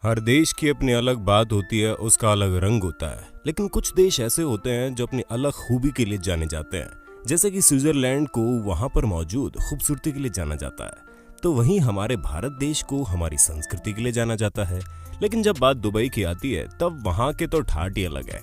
हर देश की अपनी अलग बात होती है, उसका अलग रंग होता है। लेकिन कुछ देश ऐसे होते हैं जो अपनी अलग खूबी के लिए जाने जाते हैं, जैसे कि स्विट्जरलैंड को वहां पर मौजूद खूबसूरती के लिए जाना जाता है, तो वहीं हमारे भारत देश को हमारी संस्कृति के लिए जाना जाता है। लेकिन जब बात दुबई की आती है तब वहां के तो ठाट ही अलग है,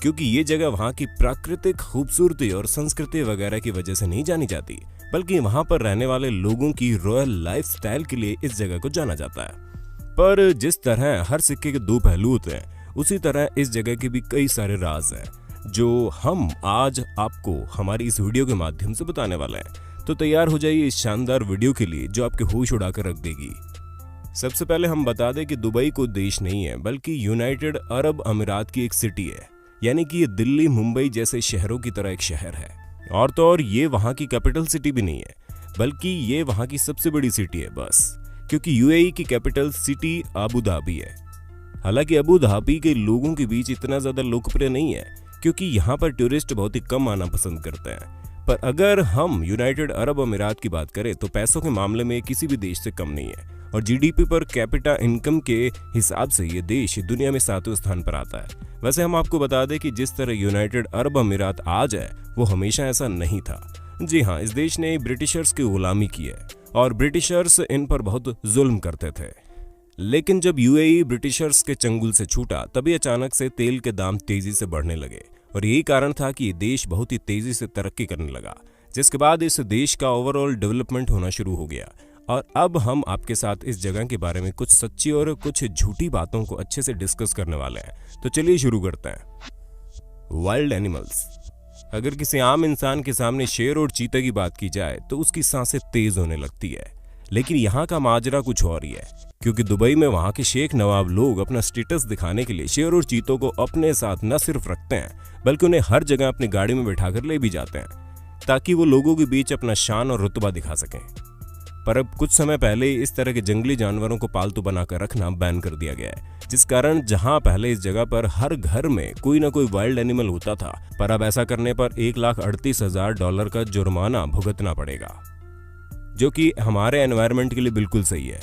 क्योंकि ये जगह वहां की प्राकृतिक खूबसूरती और संस्कृति वगैरह की वजह से नहीं जानी जाती, बल्कि वहां पर रहने वाले लोगों की रॉयल लाइफस्टाइल के लिए इस जगह को जाना जाता है। पर जिस तरह हर सिक्के के दो पहलू होते हैं, उसी तरह इस जगह के भी कई सारे राज हैं जो हम आज आपको हमारी इस वीडियो के माध्यम से बताने वाले हैं। तो तैयार हो जाइए इस शानदार वीडियो के लिए जो आपके होश उड़ाकर रख देगी। सबसे पहले हम बता दें कि दुबई कोई देश नहीं है, बल्कि यूनाइटेड अरब अमीरात की एक सिटी है। यानी कि ये दिल्ली, मुंबई जैसे शहरों की तरह एक शहर है। और तो और ये वहां की कैपिटल सिटी भी नहीं है, बल्कि ये वहां की सबसे बड़ी सिटी है बस, क्योंकि यूएई की कैपिटल सिटी अबू धाबी है। हालांकि अबू धाबी के लोगों के बीच इतना ज्यादा लोकप्रिय नहीं है, क्योंकि यहाँ पर टूरिस्ट बहुत ही कम आना पसंद करते हैं। पर अगर हम यूनाइटेड अरब अमीरात की बात करें तो पैसों के मामले में किसी भी देश से कम नहीं है, और जीडीपी पर कैपिटा इनकम के हिसाब से ये देश दुनिया में 7वें स्थान पर आता है। वैसे हम आपको बता दें कि जिस तरह यूनाइटेड अरब अमीरात आज है वो हमेशा ऐसा नहीं था। जी हाँ, इस देश ने ब्रिटिशर्स की गुलामी की है और ब्रिटिशर्स इन पर बहुत जुल्म करते थे। लेकिन जब यूएई ब्रिटिशर्स के चंगुल से छूटा तभी अचानक से तेल के दाम तेजी से बढ़ने लगे, और यही कारण था कि ये देश बहुत ही तेजी से तरक्की करने लगा, जिसके बाद इस देश का ओवरऑल डेवलपमेंट होना शुरू हो गया। और अब हम आपके साथ इस जगह के बारे में कुछ सच्ची और कुछ झूठी बातों को अच्छे से डिस्कस करने वाले हैं। तो चलिए शुरू करते हैं। Wild animals. अगर किसी आम इंसान के सामने शेर और चीते की बात की जाए तो उसकी सांसें तेज होने लगती है। लेकिन यहाँ का माजरा कुछ और ही है, क्योंकि दुबई में वहाँ के शेख नवाब लोग अपना स्टेटस दिखाने के लिए शेर और चीतों को अपने साथ न सिर्फ रखते हैं, बल्कि उन्हें हर जगह अपनी गाड़ी में बैठाकर ले भी जाते हैं, ताकि वो लोगों के बीच अपना शान और रुतबा दिखा सकें। पर अब कुछ समय पहले इस तरह के जंगली जानवरों को पालतू बनाकर रखना बैन कर दिया गया है, जिस कारण जहां पहले इस जगह पर हर घर में कोई ना कोई वाइल्ड एनिमल होता था, पर अब ऐसा करने पर $1,38,000 का जुर्माना भुगतना पड़ेगा, जो कि हमारे एनवायरनमेंट के लिए बिल्कुल सही है।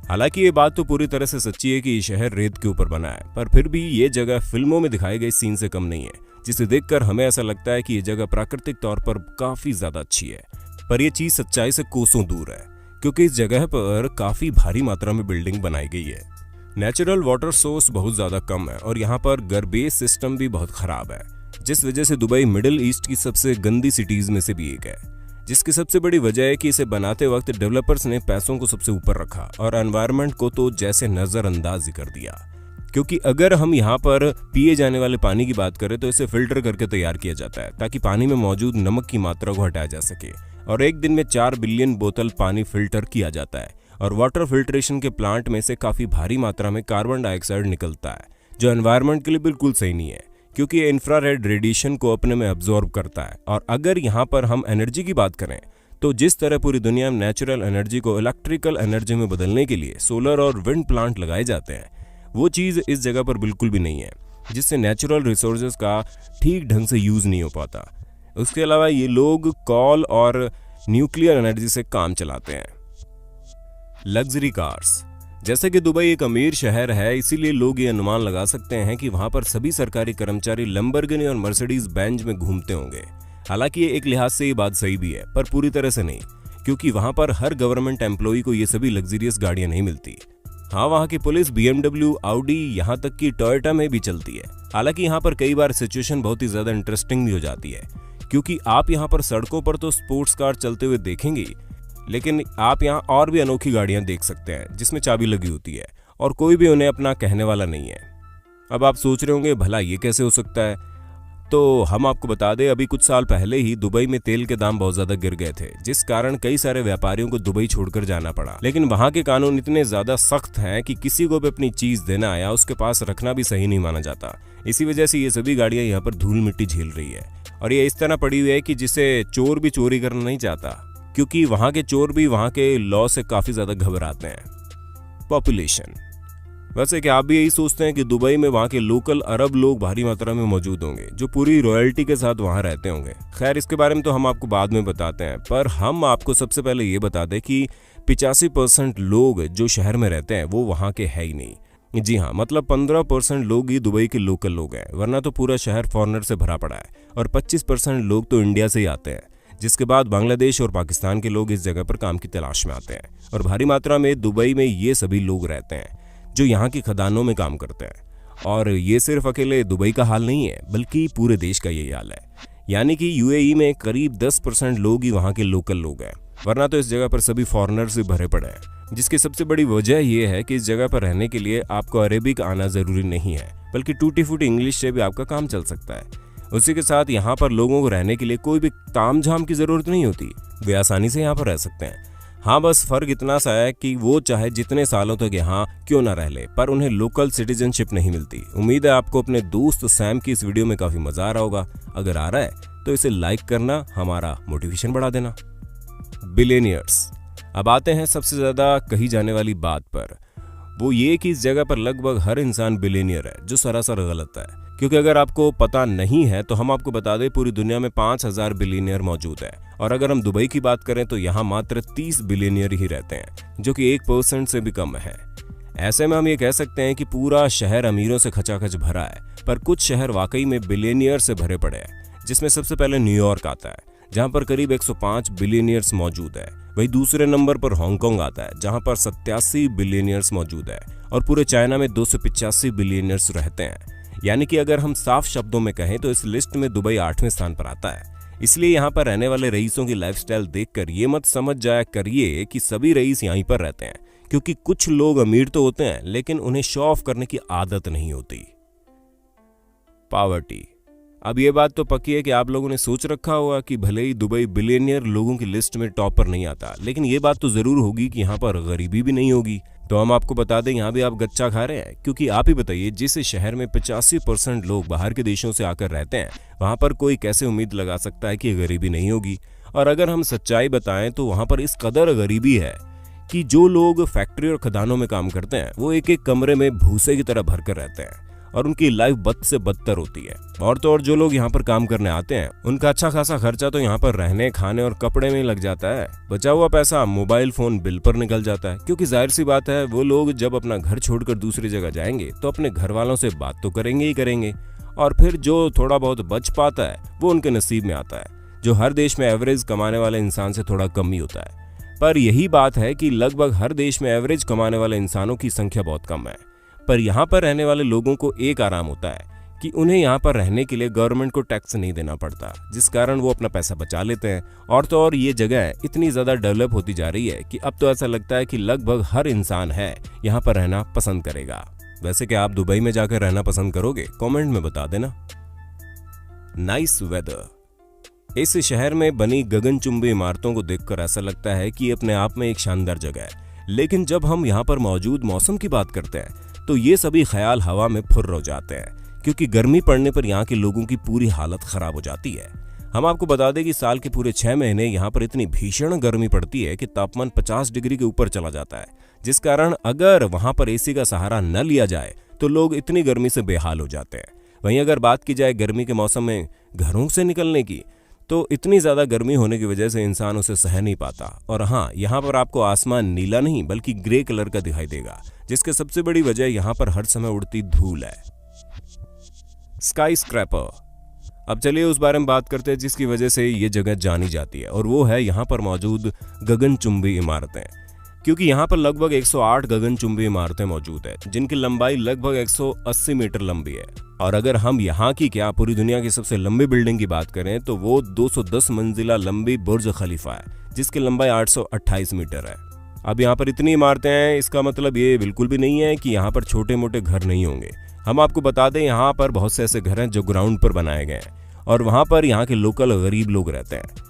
हालांकि ये बात तो पूरी तरह से सच्ची है कि ये शहर रेत के ऊपर बना है, पर फिर भी ये जगह फिल्मों में दिखाए गए सीन से कम नहीं है, जिसे देखकर हमें ऐसा लगता है कि ये जगह प्राकृतिक तौर पर काफी ज्यादा अच्छी है। पर यह चीज सच्चाई से कोसों दूर है, क्योंकि इस जगह पर काफी भारी मात्रा में बिल्डिंग बनाई गई है। नेचुरल वाटर सोर्स बहुत ज्यादा कम है, और यहाँ पर गरबेज सिस्टम भी बहुत खराब है, जिस वजह से दुबई मिडिल ईस्ट की सबसे गंदी सिटीज में से भी एक है। जिसकी सबसे बड़ी वजह है कि इसे बनाते वक्त डेवलपर्स ने पैसों को सबसे ऊपर रखा और एनवायरनमेंट को तो जैसे नजरअंदाज ही कर दिया। क्योंकि अगर हम यहाँ पर पिए जाने वाले पानी की बात करें तो इसे फिल्टर करके तैयार किया जाता है, ताकि पानी में मौजूद नमक की मात्रा को हटाया जा सके, और एक दिन में 4 बिलियन बोतल पानी फिल्टर किया जाता है। और वाटर फिल्ट्रेशन के प्लांट में से काफी भारी मात्रा में कार्बन डाइऑक्साइड निकलता है, जो एनवायरनमेंट के लिए बिल्कुल सही नहीं है, क्योंकि ये इंफ्रारेड रेडिएशन को अपने में अब्जॉर्ब करता है। और अगर यहाँ पर हम एनर्जी की बात करें तो जिस तरह पूरी दुनिया में नेचुरल एनर्जी को इलेक्ट्रिकल एनर्जी में बदलने के लिए सोलर और विंड प्लांट लगाए जाते हैं, वो चीज इस जगह पर बिल्कुल भी नहीं है, जिससे नेचुरल रिसोर्सेज का ठीक ढंग से यूज नहीं हो पाता। उसके अलावा ये लोग कॉल और न्यूक्लियर एनर्जी से काम चलाते हैं। Luxury cars. जैसे कि दुबई एक अमीर शहर है, इसीलिए लोग ये अनुमान लगा सकते हैं कि वहां पर सभी सरकारी कर्मचारी लंबरगिनी और मर्सिडीज बेंज में घूमते होंगे। हालांकि ये एक लिहाज से ये बात सही भी है, पर पूरी तरह से नहीं, क्योंकि वहां पर हर गवर्नमेंट एम्प्लॉई को ये सभी लग्जरियस गाड़ियां नहीं मिलती। हाँ, वहाँ की पुलिस BMW, ऑडी, यहाँ तक कि टोयोटा में भी चलती है। हालांकि यहाँ पर कई बार सिचुएशन बहुत ही ज्यादा इंटरेस्टिंग भी हो जाती है, क्योंकि आप यहाँ पर सड़कों पर तो स्पोर्ट्स कार चलते हुए देखेंगे, लेकिन आप यहाँ और भी अनोखी गाड़ियां देख सकते हैं जिसमें चाबी लगी होती है और कोई भी उन्हें अपना कहने वाला नहीं है। अब आप सोच रहे होंगे भला ये कैसे हो सकता है, तो हम आपको बता दें अभी कुछ साल पहले ही दुबई में तेल के दाम बहुत ज्यादा गिर गए थे, जिस कारण कई सारे व्यापारियों को दुबई छोड़कर जाना पड़ा। लेकिन वहां के कानून इतने ज्यादा सख्त हैं कि किसी को भी अपनी चीज देना या उसके पास रखना भी सही नहीं माना जाता। इसी वजह से ये सभी गाड़ियां यहाँ पर धूल मिट्टी झेल रही है, और ये इस तरह पड़ी हुई है कि जिसे चोर भी चोरी करना नहीं चाहता, क्योंकि वहां के चोर भी वहां के लॉ से काफी ज्यादा घबराते हैं। पॉपुलेशन। वैसे क्या आप भी यही सोचते हैं कि दुबई में वहां के लोकल अरब लोग भारी मात्रा में मौजूद होंगे, जो पूरी रॉयल्टी के साथ वहां रहते होंगे? खैर, इसके बारे में तो हम आपको बाद में बताते हैं, पर हम आपको सबसे पहले ये बता दें कि 85% लोग जो शहर में रहते हैं वो वहां के है ही नहीं। जी हाँ, मतलब 15% लोग ही दुबई के लोकल लोग हैं, वरना तो पूरा शहर फॉरेनर से भरा पड़ा है। और 25% लोग तो इंडिया से ही आते हैं, जिसके बाद बांग्लादेश और पाकिस्तान के लोग इस जगह पर काम की तलाश में आते हैं। और भारी मात्रा में दुबई में ये सभी लोग रहते हैं जो यहाँ की खदानों में काम करते हैं। और ये सिर्फ अकेले दुबई का हाल नहीं है, बल्कि पूरे देश का यही हाल है। यानी कि यूएई में करीब 10% लोग ही वहाँ के लोकल लोग हैं, वरना तो इस जगह पर सभी फॉरेनर्स ही भरे पड़े हैं। जिसकी सबसे बड़ी वजह यह है कि इस जगह पर रहने के लिए आपको अरेबिक आना जरूरी नहीं है, बल्कि टूटी फूटी इंग्लिश से भी आपका काम चल सकता है। उसी के साथ यहाँ पर लोगों को रहने के लिए कोई भी तामझाम की जरूरत नहीं होती, वे आसानी से यहाँ पर रह सकते हैं। हाँ, बस फर्क इतना सा है कि वो चाहे जितने सालों तक यहाँ क्यों ना रह ले, पर उन्हें लोकल सिटीजनशिप नहीं मिलती। उम्मीद है आपको अपने दोस्त सैम की इस वीडियो में काफी मजा आ रहा होगा। अगर आ रहा है तो इसे लाइक करना, हमारा मोटिवेशन बढ़ा देना। बिलियनियर्स। अब आते हैं सबसे ज्यादा कही जाने वाली बात पर, वो ये कि इस जगह पर लगभग हर इंसान बिलियनियर है, जो सरासर गलत है। क्योंकि अगर आपको पता नहीं है तो हम आपको बता दें, पूरी दुनिया में 5000 बिलियनियर मौजूद है। और अगर हम दुबई की बात करें तो यहाँ मात्र 30 बिलियनियर ही रहते हैं, जो कि 1% से भी कम है। ऐसे में हम ये कह सकते हैं कि पूरा शहर अमीरों से खचाखच भरा है, पर कुछ शहर वाकई में बिलियनियर से भरे पड़े हैं, जिसमें सबसे पहले न्यूयॉर्क आता है, जहाँ पर करीब 105 बिलियनियर्स मौजूद है। वही दूसरे नंबर पर हांगकांग आता है, जहाँ पर 87 बिलियनियर्स मौजूद है। और पूरे चाइना में 285 बिलियनियर्स रहते हैं। यानी कि अगर हम साफ शब्दों में कहें तो इस लिस्ट में दुबई 8वें स्थान पर आता है। इसलिए यहाँ पर रहने वाले रईसों की लाइफस्टाइल देखकर ये मत समझ जाया करिए कि सभी रईस यहीं पर रहते हैं, क्योंकि कुछ लोग अमीर तो होते हैं लेकिन उन्हें शो ऑफ करने की आदत नहीं होती। पॉवर्टी। अब ये बात तो पक्की है कि आप लोगों ने सोच रखा होगा कि भले ही दुबई बिलियनियर लोगों की लिस्ट में टॉप पर नहीं आता, लेकिन ये बात तो जरूर होगी कि यहाँ पर गरीबी भी नहीं होगी। तो हम आपको बता दें, यहाँ भी आप गच्चा खा रहे हैं, क्योंकि आप ही बताइए, जिस शहर में 85% लोग बाहर के देशों से आकर रहते हैं, वहां पर कोई कैसे उम्मीद लगा सकता है कि गरीबी नहीं होगी। और अगर हम सच्चाई बताएं तो वहां पर इस कदर गरीबी है कि जो लोग फैक्ट्री और खदानों में काम करते हैं वो एक एक कमरे में भूसे की तरह भरकर रहते हैं, और उनकी लाइफ बद से बदतर होती है। और तो और जो लोग यहाँ पर काम करने आते हैं उनका अच्छा खासा खर्चा तो यहाँ पर रहने, खाने और कपड़े में लग जाता है। बचा हुआ पैसा मोबाइल फोन बिल पर निकल जाता है, क्योंकि जाहिर सी बात है वो लोग जब अपना घर छोड़कर दूसरी जगह जाएंगे तो अपने घर वालों से बात तो करेंगे ही करेंगे, और फिर जो थोड़ा बहुत बच पाता है वो उनके नसीब में आता है, जो हर देश में एवरेज कमाने वाले इंसान से थोड़ा कम ही होता है। पर यही बात है कि लगभग हर देश में एवरेज कमाने वाले इंसानों की संख्या बहुत कम है। पर यहाँ पर रहने वाले लोगों को एक आराम होता है कि उन्हें यहाँ पर रहने के लिए गवर्नमेंट को टैक्स नहीं देना पड़ता, जिस कारण वो अपना पैसा बचा लेते हैं। और तो और ये जगह इतनी ज्यादा डेवलप होती जा रही है कि अब तो ऐसा लगता है कि लगभग हर इंसान है यहाँ पर रहना पसंद करेगा। वैसे क्या आप दुबई में जाकर रहना पसंद करोगे? कमेंट में बता देना। Nice weather. इस शहर में बनी गगनचुंबी इमारतों को देखकर ऐसा लगता है कि अपने आप में एक शानदार जगह है, लेकिन जब हम यहाँ पर मौजूद मौसम की बात करते हैं तो ये सभी ख्याल हवा में फुर्र हो जाते हैं, क्योंकि गर्मी पड़ने पर यहाँ के लोगों की पूरी हालत खराब हो जाती है। हम आपको बता दें कि साल के पूरे 6 महीने यहाँ पर इतनी भीषण गर्मी पड़ती है कि तापमान 50 डिग्री के ऊपर चला जाता है, जिस कारण अगर वहां पर एसी का सहारा न लिया जाए तो लोग इतनी गर्मी से बेहाल हो जाते हैं। वहीं अगर बात की जाए गर्मी के मौसम में घरों से निकलने की, तो इतनी ज्यादा गर्मी होने की वजह से इंसान उसे सह नहीं पाता। और हाँ, यहाँ पर आपको आसमान नीला नहीं बल्कि ग्रे कलर का दिखाई देगा, जिसके सबसे बड़ी वजह यहाँ पर हर समय उड़ती धूल है। Sky scraper. अब चलिए उस बारे में बात करते हैं जिसकी वजह से ये जगह जानी जाती है, और वो है यहाँ पर मौजूद गगनचुंबी इमारतें। क्योंकि यहाँ पर लगभग 108 गगनचुंबी इमारतें मौजूद है, जिनकी लंबाई लगभग 180 मीटर लंबी है। और अगर हम यहाँ की क्या पूरी दुनिया की सबसे लंबी बिल्डिंग की बात करें तो वो 210 मंजिला लंबी बुर्ज खलीफा है, जिसकी लंबाई 828 मीटर है। अब यहाँ पर इतनी इमारतें हैं, इसका मतलब ये बिल्कुल भी नहीं है कि यहाँ पर छोटे मोटे घर नहीं होंगे। हम आपको बता दें, यहाँ पर बहुत से ऐसे घर हैं जो ग्राउंड पर बनाए गए हैं, और वहाँ पर यहाँ के लोकल गरीब लोग रहते हैं।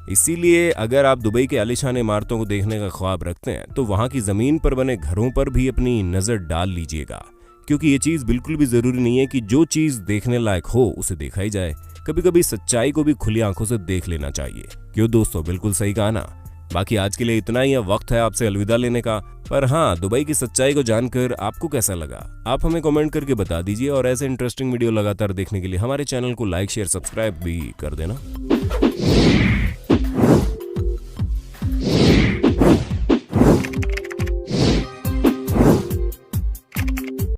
इसीलिए अगर आप दुबई के आलीशान इमारतों को देखने का ख्वाब रखते हैं तो वहाँ की जमीन पर बने घरों पर भी अपनी नजर डाल लीजिएगा, क्योंकि ये चीज बिल्कुल भी जरूरी नहीं है कि जो चीज देखने लायक हो उसे देखा ही जाए। कभी कभी सच्चाई को भी खुली आंखों से देख लेना चाहिए। क्यों दोस्तों, बिल्कुल सही कहा ना। बाकी आज के लिए इतना ही, वक्त है आपसे अलविदा लेने का। पर हाँ, दुबई की सच्चाई को जानकर आपको कैसा लगा आप हमें कमेंट करके बता दीजिए, और ऐसे इंटरेस्टिंग वीडियो लगातार देखने के लिए हमारे चैनल को लाइक शेयर सब्सक्राइब भी कर देना।